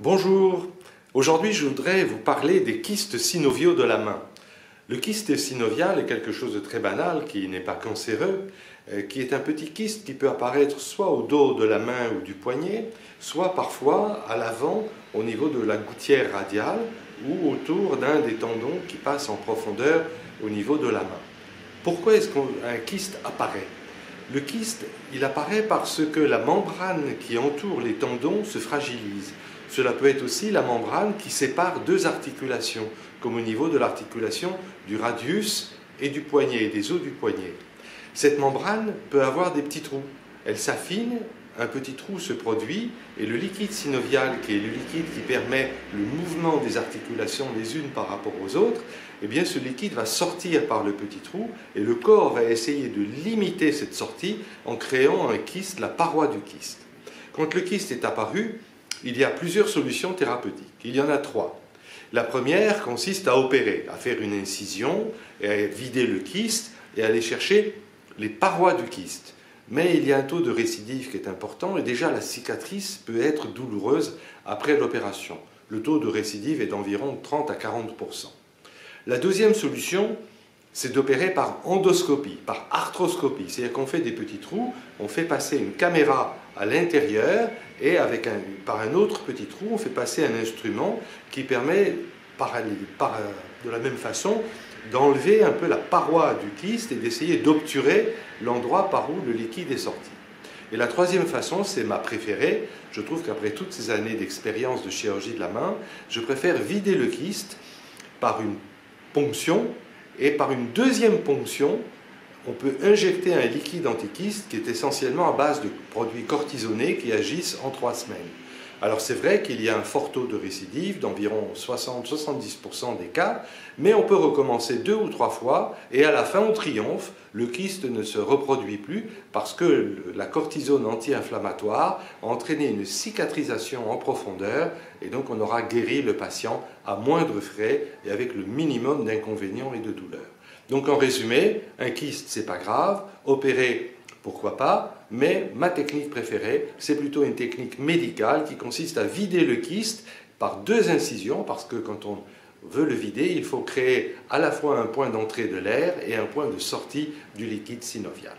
Bonjour, aujourd'hui je voudrais vous parler des kystes synoviaux de la main. Le kyste synovial est quelque chose de très banal, qui n'est pas cancéreux, qui est un petit kyste qui peut apparaître soit au dos de la main ou du poignet, soit parfois à l'avant au niveau de la gouttière radiale ou autour d'un des tendons qui passe en profondeur au niveau de la main. Pourquoi est-ce qu'un kyste apparaît? Le kyste, il apparaît parce que la membrane qui entoure les tendons se fragilise. Cela peut être aussi la membrane qui sépare deux articulations, comme au niveau de l'articulation du radius et du poignet, des os du poignet. Cette membrane peut avoir des petits trous. Elle s'affine, un petit trou se produit, et le liquide synovial, qui est le liquide qui permet le mouvement des articulations les unes par rapport aux autres, eh bien ce liquide va sortir par le petit trou, et le corps va essayer de limiter cette sortie en créant un kyste, la paroi du kyste. Quand le kyste est apparu, il y a plusieurs solutions thérapeutiques. Il y en a trois. La première consiste à opérer, à faire une incision, et à vider le kyste et à aller chercher les parois du kyste. Mais il y a un taux de récidive qui est important et déjà la cicatrice peut être douloureuse après l'opération. Le taux de récidive est d'environ 30 à 40%. La deuxième solution, c'est d'opérer par endoscopie, par arthroscopie. C'est-à-dire qu'on fait des petits trous, on fait passer une caméra à l'intérieur et par un autre petit trou, on fait passer un instrument qui permet, de la même façon, d'enlever un peu la paroi du kyste et d'essayer d'obturer l'endroit par où le liquide est sorti. Et la troisième façon, c'est ma préférée. Je trouve qu'après toutes ces années d'expérience de chirurgie de la main, je préfère vider le kyste par une ponction. Et par une deuxième ponction, on peut injecter un liquide antikyste qui est essentiellement à base de produits cortisonnés qui agissent en 3 semaines. Alors c'est vrai qu'il y a un fort taux de récidive d'environ 60-70% des cas, mais on peut recommencer 2 ou 3 fois et à la fin on triomphe, le kyste ne se reproduit plus parce que la cortisone anti-inflammatoire a entraîné une cicatrisation en profondeur et donc on aura guéri le patient à moindre frais et avec le minimum d'inconvénients et de douleurs. Donc en résumé, un kyste c'est pas grave, opérer pourquoi pas, mais ma technique préférée, c'est plutôt une technique médicale qui consiste à vider le kyste par 2 incisions, parce que quand on veut le vider, il faut créer à la fois un point d'entrée de l'air et un point de sortie du liquide synovial.